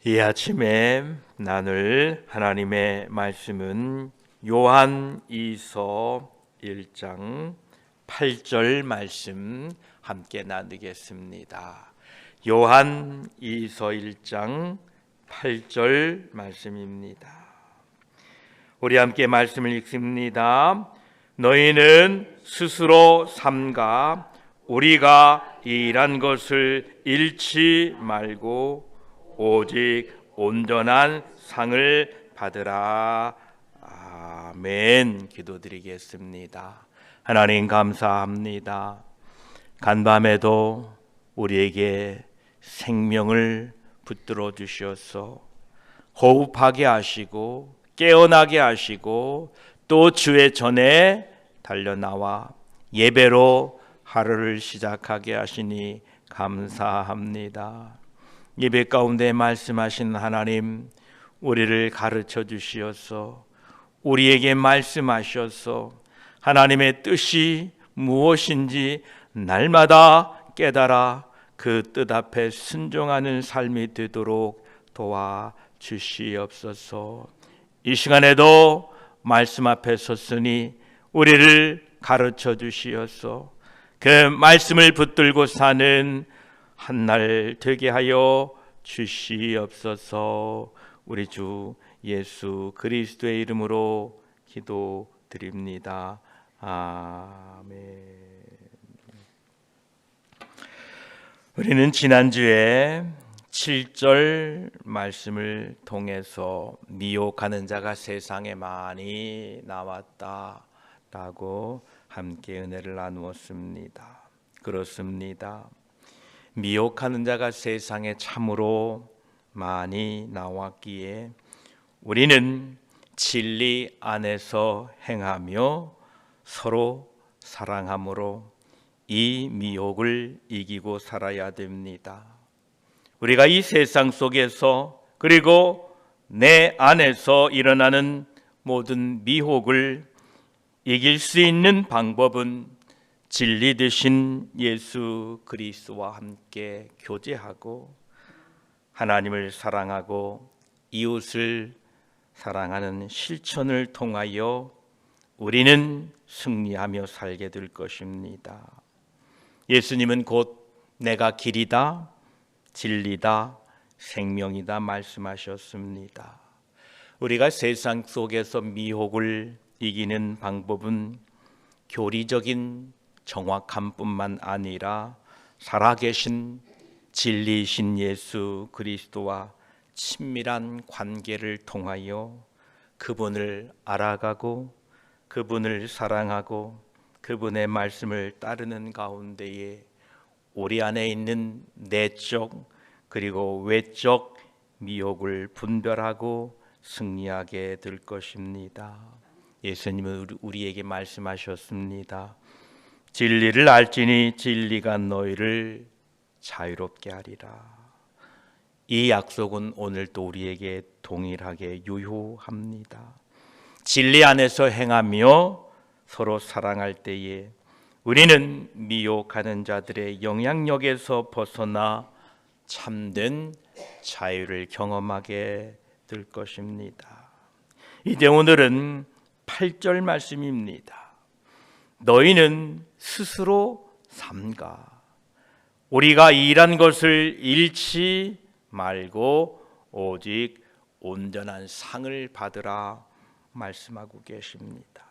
이 아침에 나눌 하나님의 말씀은 요한이서 1장 8절 말씀 함께 나누겠습니다. 요한이서 1장 8절 말씀입니다. 우리 함께 말씀을 읽습니다. 너희는 스스로 삼가 우리가 이 일한 것을 잃지 말고 오직 온전한 상을 받으라. 아멘. 기도드리겠습니다. 하나님 감사합니다. 간밤에도 우리에게 생명을 붙들어 주셔서 호흡하게 하시고 깨어나게 하시고 또 주의 전에 달려나와 예배로 하루를 시작하게 하시니 감사합니다. 예배 가운데 말씀하신 하나님, 우리를 가르쳐 주시어서 우리에게 말씀하셔서 하나님의 뜻이 무엇인지 날마다 깨달아 그 뜻 앞에 순종하는 삶이 되도록 도와주시옵소서. 이 시간에도 말씀 앞에 섰으니 우리를 가르쳐 주시어서 그 말씀을 붙들고 사는 한날 되게 하여 주시옵소서. 우리 주 예수 그리스도의 이름으로 기도드립니다. 아멘. 우리는 지난주에 7절 말씀을 통해서 미혹하는 자가 세상에 많이 나왔다라고 함께 은혜를 나누었습니다. 그렇습니다. 미혹하는 자가 세상에 참으로 많이 나왔기에 우리는 진리 안에서 행하며 서로 사랑함으로 이 미혹을 이기고 살아야 됩니다. 우리가 이 세상 속에서 그리고 내 안에서 일어나는 모든 미혹을 이길 수 있는 방법은 진리 되신 예수 그리스도와 함께 교제하고 하나님을 사랑하고 이웃을 사랑하는 실천을 통하여 우리는 승리하며 살게 될 것입니다. 예수님은 곧 내가 길이다, 진리다, 생명이다 말씀하셨습니다. 우리가 세상 속에서 미혹을 이기는 방법은 교리적인 정확함 뿐만 아니라 살아계신 진리이신 예수 그리스도와 친밀한 관계를 통하여 그분을 알아가고 그분을 사랑하고 그분의 말씀을 따르는 가운데에 우리 안에 있는 내적 그리고 외적 미혹을 분별하고 승리하게 될 것입니다. 예수님은 우리에게 말씀하셨습니다. 진리를 알지니 진리가 너희를 자유롭게 하리라. 이 약속은 오늘도 우리에게 동일하게 유효합니다. 진리 안에서 행하며 서로 사랑할 때에 우리는 미혹하는 자들의 영향력에서 벗어나 참된 자유를 경험하게 될 것입니다. 이제 오늘은 8절 말씀입니다. 너희는 스스로 삼가 우리가 일한 것을 잃지 말고 오직 온전한 상을 받으라 말씀하고 계십니다.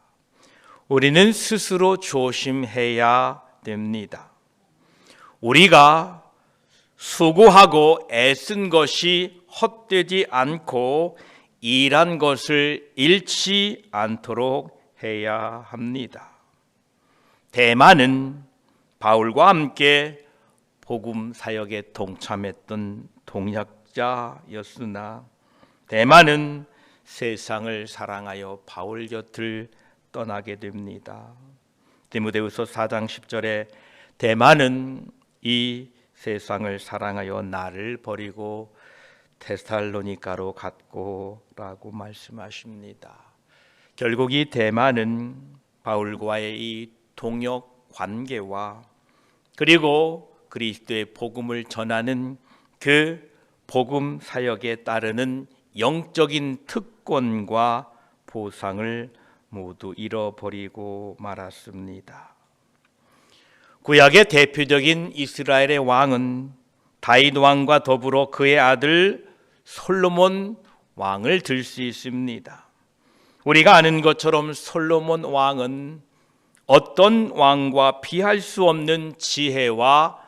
우리는 스스로 조심해야 됩니다. 우리가 수고하고 애쓴 것이 헛되지 않고 일한 것을 잃지 않도록 해야 합니다. 대마는 바울과 함께 복음 사역에 동참했던 동역자였으나 대마는 세상을 사랑하여 바울 곁을 떠나게 됩니다. 디모데후서 4장 10절에 대마는 이 세상을 사랑하여 나를 버리고 데살로니가로 갔고라고 말씀하십니다. 결국 이 대마는 바울과의 이 동역 관계와 그리고 그리스도의 복음을 전하는 그 복음 사역에 따르는 영적인 특권과 보상을 모두 잃어버리고 말았습니다. 구약의 대표적인 이스라엘의 왕은 다윗 왕과 더불어 그의 아들 솔로몬 왕을 들 수 있습니다. 우리가 아는 것처럼 솔로몬 왕은 어떤 왕과 비할 수 없는 지혜와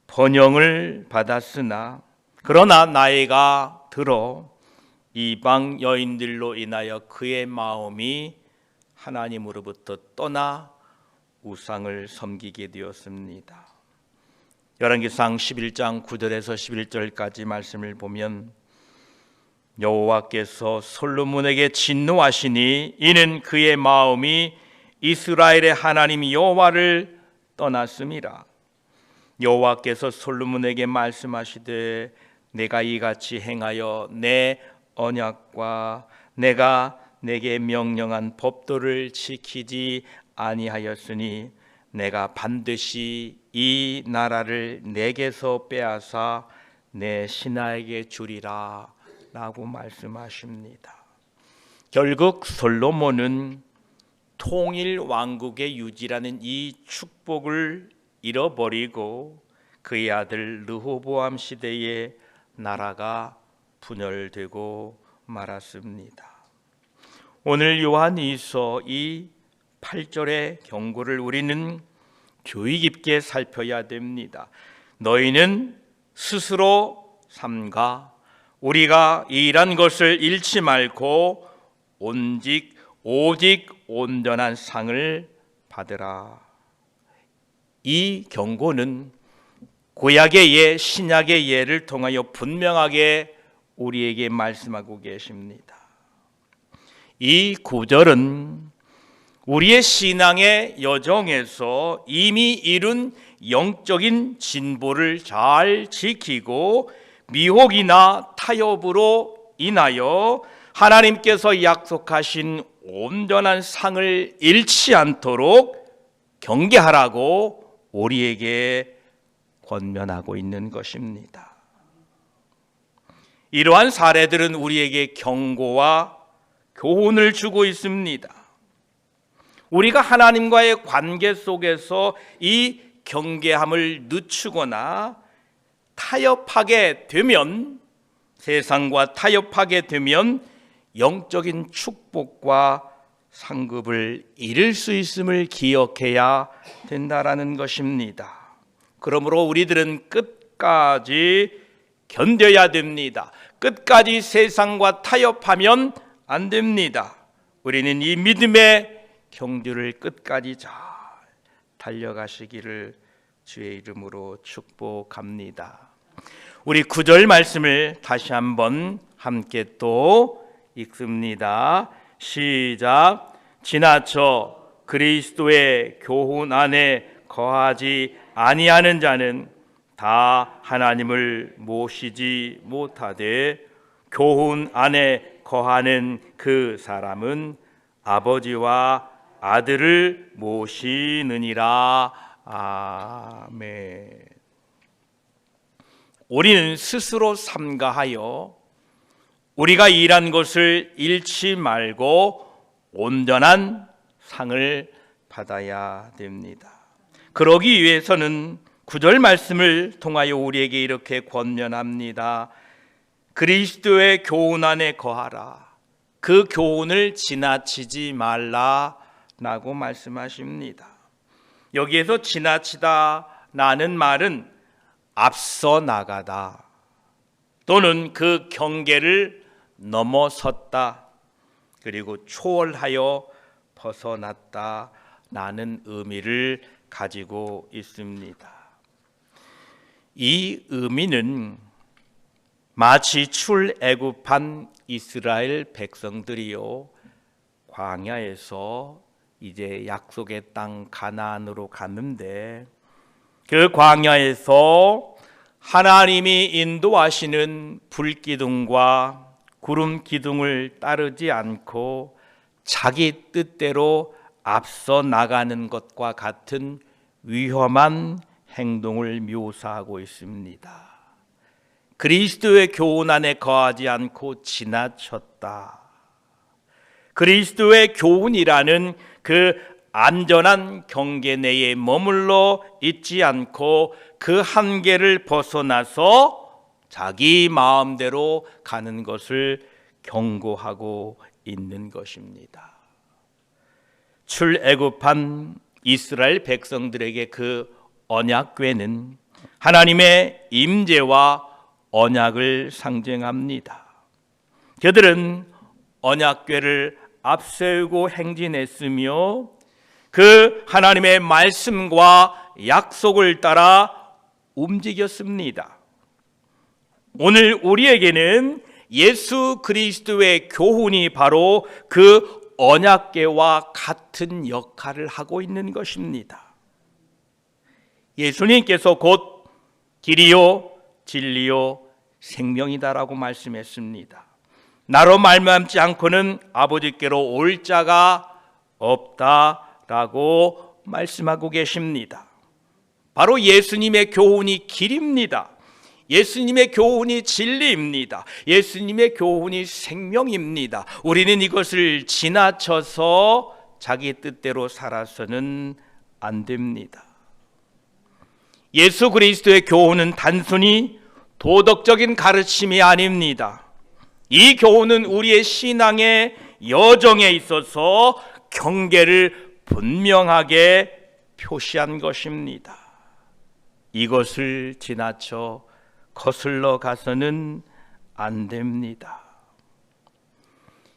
번영을 받았으나 그러나 나이가 들어 이방 여인들로 인하여 그의 마음이 하나님으로부터 떠나 우상을 섬기게 되었습니다. 열왕기상 11장 9절에서 11절까지 말씀을 보면 여호와께서 솔로몬에게 진노하시니 이는 그의 마음이 이스라엘의 하나님 여호와를 떠났음이라. 여호와께서 솔로몬에게 말씀하시되 내가 이같이 행하여 내 언약과 내가 내게 명령한 법도를 지키지 아니하였으니 내가 반드시 이 나라를 내게서 빼앗아 내 신하에게 주리라 라고 말씀하십니다. 결국 솔로몬은 통일 왕국의 유지라는 이 축복을 잃어버리고 그의 아들 르호보암 시대에 나라가 분열되고 말았습니다. 오늘 요한이서 이 8절의 경고를 우리는 주의 깊게 살펴야 됩니다. 너희는 스스로 삼가 우리가 이 일한 것을 잃지 말고 오직 온전한 상을 받으라. 이 경고는 구약의 예, 신약의 예를 통하여 분명하게 우리에게 말씀하고 계십니다. 이 구절은 우리의 신앙의 여정에서 이미 이룬 영적인 진보를 잘 지키고 미혹이나 타협으로 인하여 하나님께서 약속하신 온전한 상을 잃지 않도록 경계하라고 우리에게 권면하고 있는 것입니다. 이러한 사례들은 우리에게 경고와 교훈을 주고 있습니다. 우리가 하나님과의 관계 속에서 이 경계함을 늦추거나 타협하게 되면, 세상과 타협하게 되면 영적인 축복과 상급을 잃을 수 있음을 기억해야 된다라는 것입니다. 그러므로 우리들은 끝까지 견뎌야 됩니다. 끝까지 세상과 타협하면 안 됩니다. 우리는 이 믿음의 경주를 끝까지 잘 달려가시기를 주의 이름으로 축복합니다. 우리 9절 말씀을 다시 한번 함께 또 읽습니다. 시작. 지나쳐 그리스도의 교훈 안에 거하지 아니하는 자는 다 하나님을 모시지 못하되 교훈 안에 거하는 그 사람은 아버지와 아들을 모시느니라. 아멘. 우리는 스스로 삼가하여 우리가 일한 것을 잃지 말고 온전한 상을 받아야 됩니다. 그러기 위해서는 9절 말씀을 통하여 우리에게 이렇게 권면합니다. 그리스도의 교훈 안에 거하라. 그 교훈을 지나치지 말라라고 말씀하십니다. 여기에서 지나치다라는 말은 앞서 나가다 또는 그 경계를 넘어섰다 그리고 초월하여 벗어났다라는 의미를 가지고 있습니다. 이 의미는 마치 출애굽한 이스라엘 백성들이요 광야에서 이제 약속의 땅 가나안으로 갔는데 그 광야에서 하나님이 인도하시는 불기둥과 구름 기둥을 따르지 않고 자기 뜻대로 앞서 나가는 것과 같은 위험한 행동을 묘사하고 있습니다. 그리스도의 교훈 안에 거하지 않고 지나쳤다. 그리스도의 교훈이라는 그 안전한 경계 내에 머물러 있지 않고 그 한계를 벗어나서 자기 마음대로 가는 것을 경고하고 있는 것입니다. 출애굽한 이스라엘 백성들에게 그 언약궤는 하나님의 임재와 언약을 상징합니다. 그들은 언약궤를 앞세우고 행진했으며 그 하나님의 말씀과 약속을 따라 움직였습니다. 오늘 우리에게는 예수 그리스도의 교훈이 바로 그 언약궤와 같은 역할을 하고 있는 것입니다. 예수님께서 곧 길이요 진리요 생명이다라고 말씀했습니다. 나로 말미암지 않고는 아버지께로 올 자가 없다라고 말씀하고 계십니다. 바로 예수님의 교훈이 길입니다. 예수님의 교훈이 진리입니다. 예수님의 교훈이 생명입니다. 우리는 이것을 지나쳐서 자기 뜻대로 살아서는 안 됩니다. 예수 그리스도의 교훈은 단순히 도덕적인 가르침이 아닙니다. 이 교훈은 우리의 신앙의 여정에 있어서 경계를 분명하게 표시한 것입니다. 이것을 지나쳐 거슬러 가서는 안 됩니다.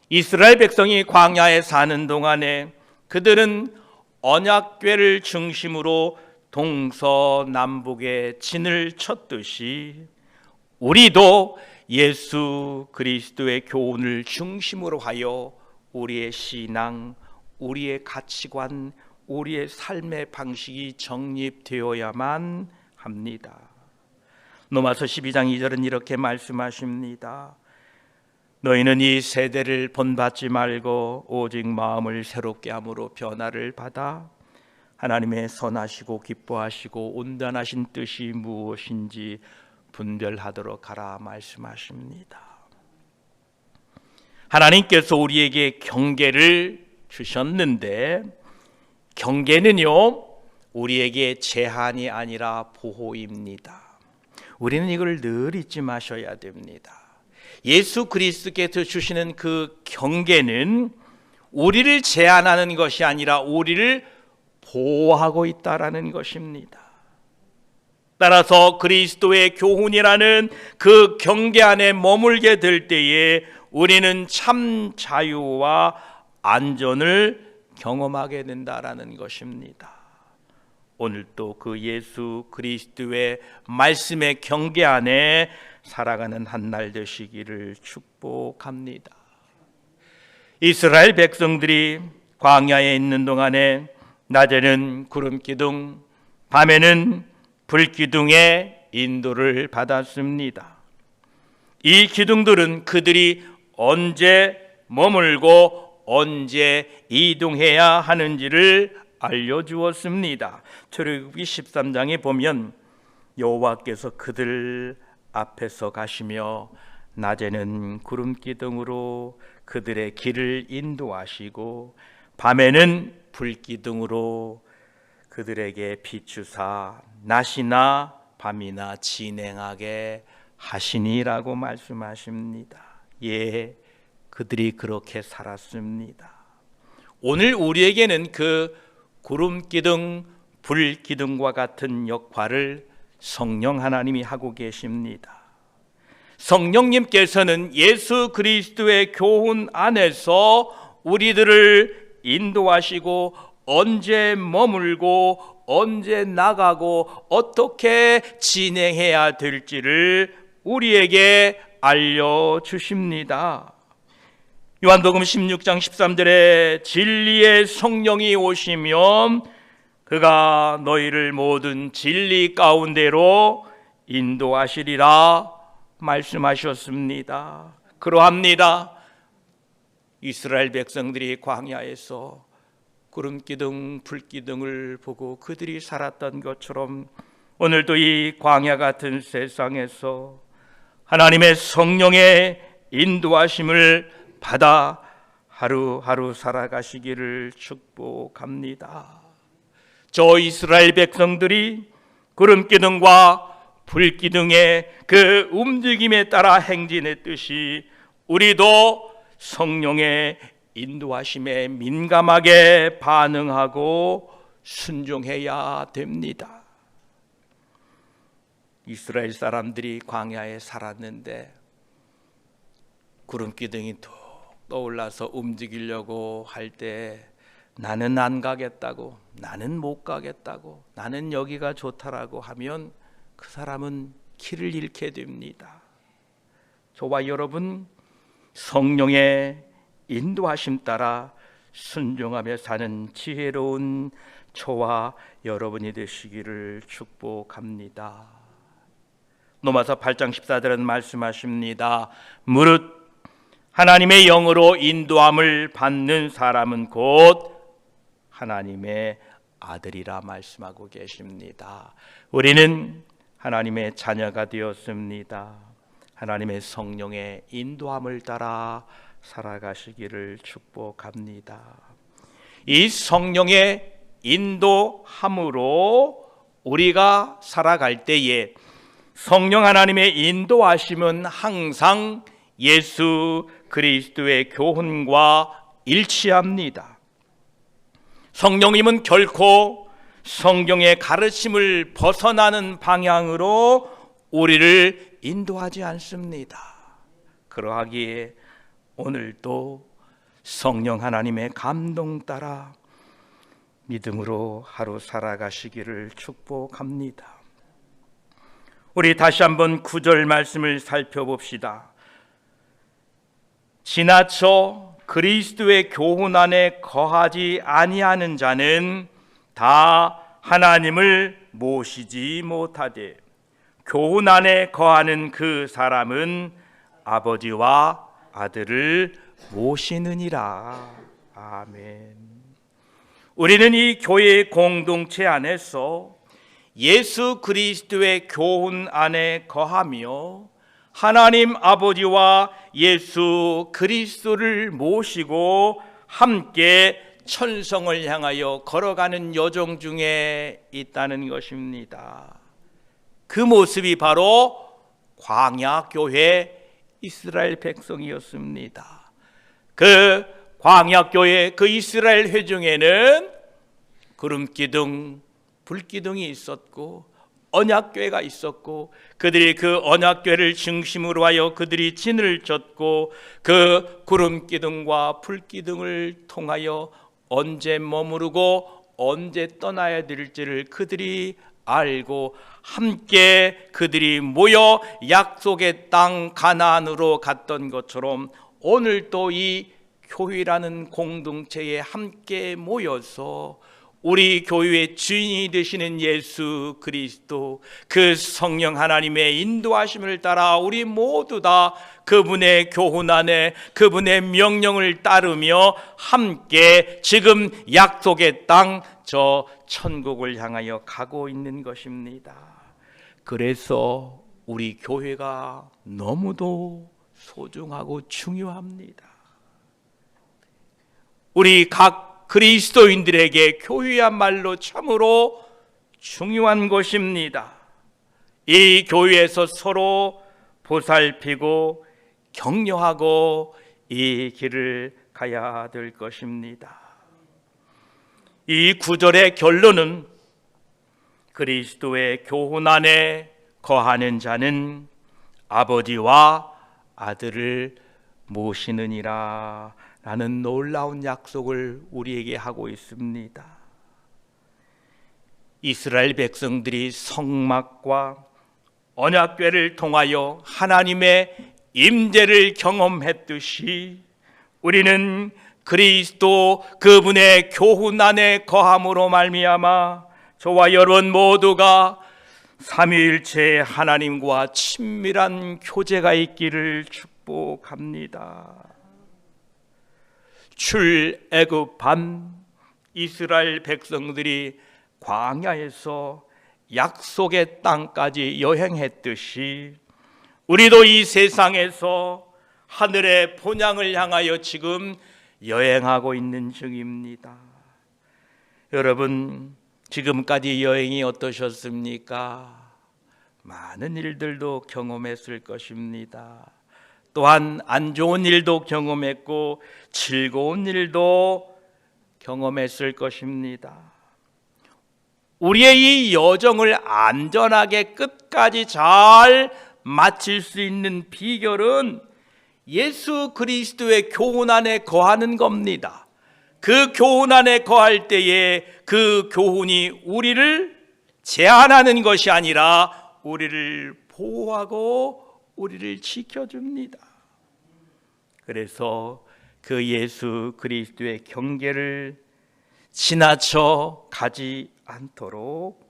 이스라엘 백성이 광야에 사는 동안에 그들은 언약궤를 중심으로 동서남북의 진을 쳤듯이 우리도 예수 그리스도의 교훈을 중심으로 하여 우리의 신앙, 우리의 가치관, 우리의 삶의 방식이 정립되어야만 합니다. 로마서 12장 2절은 이렇게 말씀하십니다. 너희는 이 세대를 본받지 말고 오직 마음을 새롭게 함으로 변화를 받아 하나님의 선하시고 기뻐하시고 온전하신 뜻이 무엇인지 분별하도록 하라 말씀하십니다. 하나님께서 우리에게 경계를 주셨는데 경계는요 우리에게 제한이 아니라 보호입니다. 우리는 이걸 늘 잊지 마셔야 됩니다. 예수 그리스도께서 주시는 그 경계는 우리를 제한하는 것이 아니라 우리를 보호하고 있다라는 것입니다. 따라서 그리스도의 교훈이라는 그 경계 안에 머물게 될 때에 우리는 참 자유와 안전을 경험하게 된다라는 것입니다. 오늘도 그 예수 그리스도의 말씀의 경계 안에 살아가는 한 날 되시기를 축복합니다. 이스라엘 백성들이 광야에 있는 동안에 낮에는 구름 기둥, 밤에는 불 기둥의 인도를 받았습니다. 이 기둥들은 그들이 언제 머물고 언제 이동해야 하는지를 알려주었습니다. 출애굽기 13장에 보면 여호와께서 그들 앞에서 가시며 낮에는 구름 기둥으로 그들의 길을 인도하시고 밤에는 불 기둥으로 그들에게 비추사 낮이나 밤이나 진행하게 하시니라고 말씀하십니다. 예, 그들이 그렇게 살았습니다. 오늘 우리에게는 그 구름 기둥, 불 기둥과 같은 역할을 성령 하나님이 하고 계십니다. 성령님께서는 예수 그리스도의 교훈 안에서 우리들을 인도하시고 언제 머물고 언제 나가고 어떻게 진행해야 될지를 우리에게 알려주십니다. 요한복음 16장 13절에 진리의 성령이 오시면 그가 너희를 모든 진리 가운데로 인도하시리라 말씀하셨습니다. 그러합니다. 이스라엘 백성들이 광야에서 구름기둥, 불기둥을 보고 그들이 살았던 것처럼 오늘도 이 광야 같은 세상에서 하나님의 성령의 인도하심을 받아 하루하루 살아가시기를 축복합니다. 저 이스라엘 백성들이 구름기둥과 불기둥의 그 움직임에 따라 행진했듯이 우리도 성령의 인도하심에 민감하게 반응하고 순종해야 됩니다. 이스라엘 사람들이 광야에 살았는데 구름기둥이 툭 떠올라서 움직이려고 할 때 나는 안 가겠다고, 나는 못 가겠다고, 나는 여기가 좋다라고 하면 그 사람은 길을 잃게 됩니다. 저와 여러분 성령의 인도하심 따라 순종하며 사는 지혜로운 저와 여러분이 되시기를 축복합니다. 로마서 8장 14절은 말씀하십니다. 무릇 하나님의 영으로 인도함을 받는 사람은 곧 하나님의 아들이라 말씀하고 계십니다. 우리는 하나님의 자녀가 되었습니다. 하나님의 성령의 인도함을 따라 살아가시기를 축복합니다. 이 성령의 인도함으로 우리가 살아갈 때에 성령 하나님의 인도하심은 항상 예수 그리스도의 교훈과 일치합니다. 성령님은 결코 성경의 가르침을 벗어나는 방향으로 우리를 인도하지 않습니다. 그러하기에 오늘도 성령 하나님의 감동 따라 믿음으로 하루 살아가시기를 축복합니다. 우리 다시 한번 9절 말씀을 살펴봅시다. 지나쳐 그리스도의 교훈 안에 거하지 아니하는 자는 다 하나님을 모시지 못하되 교훈 안에 거하는 그 사람은 아버지와 아들을 모시느니라. 아멘. 우리는 이 교회의 공동체 안에서 예수 그리스도의 교훈 안에 거하며 하나님 아버지와 예수 그리스도를 모시고 함께 천성을 향하여 걸어가는 여정 중에 있다는 것입니다. 그 모습이 바로 광야교회 이스라엘 백성이었습니다. 그 광야교회 그 이스라엘 회중에는 구름기둥, 불기둥이 있었고 언약궤가 있었고 그들이 그 언약궤를 중심으로 하여 그들이 진을 졌고 그 구름기둥과 불기둥을 통하여 언제 머무르고 언제 떠나야 될지를 그들이 알고 함께 그들이 모여 약속의 땅 가나안으로 갔던 것처럼 오늘도 이 교회라는 공동체에 함께 모여서 우리 교회의 주인이 되시는 예수 그리스도 그 성령 하나님의 인도하심을 따라 우리 모두 다 그분의 교훈 안에 그분의 명령을 따르며 함께 지금 약속의 땅 저 천국을 향하여 가고 있는 것입니다. 그래서 우리 교회가 너무도 소중하고 중요합니다. 우리 각 그리스도인들에게 교회야말로 참으로 중요한 것입니다. 이 교회에서 서로 보살피고 격려하고 이 길을 가야 될 것입니다. 이 구절의 결론은 그리스도의 교훈 안에 거하는 자는 아버지와 아들을 모시느니라 라는 놀라운 약속을 우리에게 하고 있습니다. 이스라엘 백성들이 성막과 언약궤를 통하여 하나님의 임재를 경험했듯이 우리는 그리스도 그분의 교훈 안에 거함으로 말미암아 저와 여러분 모두가 삼위일체 하나님과 친밀한 교제가 있기를 축복합니다. 출애굽한 이스라엘 백성들이 광야에서 약속의 땅까지 여행했듯이 우리도 이 세상에서 하늘의 본향을 향하여 지금 여행하고 있는 중입니다. 여러분, 지금까지 여행이 어떠셨습니까? 많은 일들도 경험했을 것입니다. 또한 안 좋은 일도 경험했고 즐거운 일도 경험했을 것입니다. 우리의 이 여정을 안전하게 끝까지 잘 마칠 수 있는 비결은 예수 그리스도의 교훈 안에 거하는 겁니다. 그 교훈 안에 거할 때에 그 교훈이 우리를 제한하는 것이 아니라 우리를 보호하고 우리를 지켜줍니다. 그래서 그 예수 그리스도의 경계를 지나쳐 가지 않도록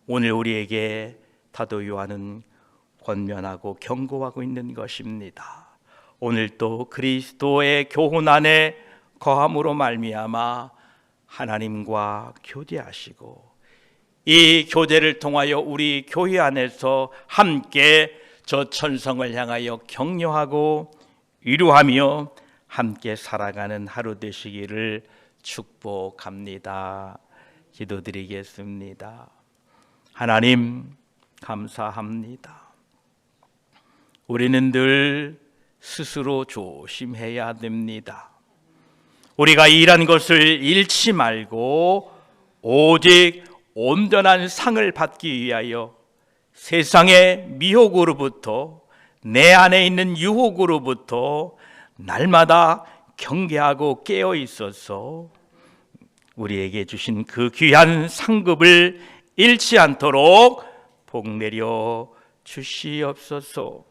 오늘 우리에게 사도 요한은 권면하고 경고하고 있는 것입니다. 오늘 또 그리스도의 교훈 안에 거함으로 말미암아 하나님과 교제하시고 이 교제를 통하여 우리 교회 안에서 함께 저 천성을 향하여 격려하고 위로하며 함께 살아가는 하루 되시기를 축복합니다. 기도드리겠습니다. 하나님 감사합니다. 우리는 늘 스스로 조심해야 됩니다. 우리가 일한 것을 잃지 말고 오직 온전한 상을 받기 위하여 세상의 미혹으로부터 내 안에 있는 유혹으로부터 날마다 경계하고 깨어 있어서 우리에게 주신 그 귀한 상급을 잃지 않도록 복내려 주시옵소서.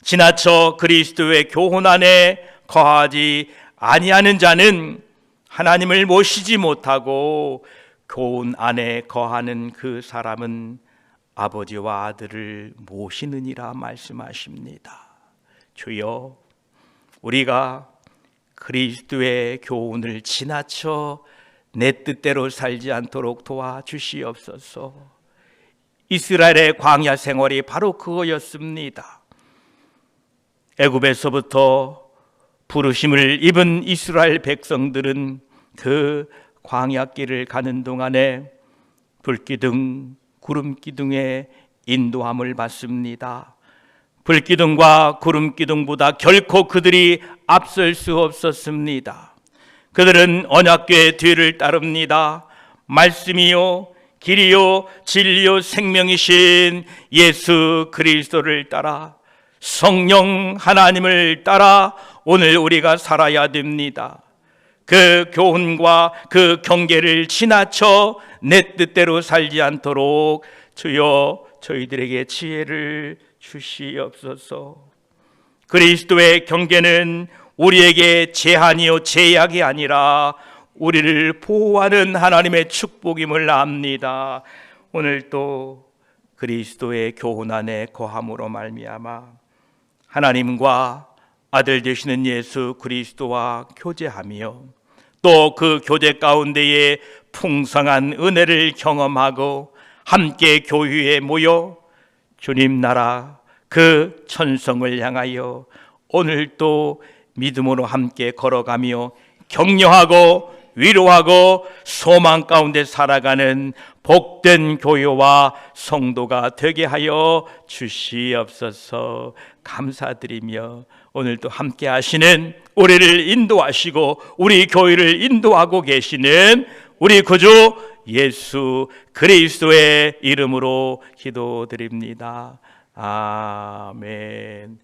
지나쳐 그리스도의 교훈 안에 거하지 아니하는 자는 하나님을 모시지 못하고 교훈 안에 거하는 그 사람은 아버지와 아들을 모시느니라 말씀하십니다. 주여, 우리가 그리스도의 교훈을 지나쳐 내 뜻대로 살지 않도록 도와주시옵소서. 이스라엘의 광야 생활이 바로 그거였습니다. 애굽에서부터 부르심을 입은 이스라엘 백성들은 그 광야길을 가는 동안에 불기둥, 구름기둥의 인도함을 받습니다. 불기둥과 구름기둥보다 결코 그들이 앞설 수 없었습니다. 그들은 언약궤의 뒤를 따릅니다. 말씀이요 길이요 진리요 생명이신 예수 그리스도를 따라 성령 하나님을 따라 오늘 우리가 살아야 됩니다. 그 교훈과 그 경계를 지나쳐 내 뜻대로 살지 않도록 주여 저희들에게 지혜를 주시옵소서. 그리스도의 경계는 우리에게 제한이요 제약이 아니라 우리를 보호하는 하나님의 축복임을 압니다. 오늘 또 그리스도의 교훈 안에 거함으로 말미암아 하나님과 아들 되시는 예수 그리스도와 교제하며 또 그 교제 가운데에 풍성한 은혜를 경험하고 함께 교회에 모여 주님 나라 그 천성을 향하여 오늘 또 믿음으로 함께 걸어가며 격려하고 위로하고 소망 가운데 살아가는 복된 교회와 성도가 되게 하여 주시옵소서. 감사드리며 오늘 또 함께 하시는 우리를 인도하시고 우리 교회를 인도하고 계시는 우리 구주 예수 그리스도의 이름으로 기도드립니다. 아멘.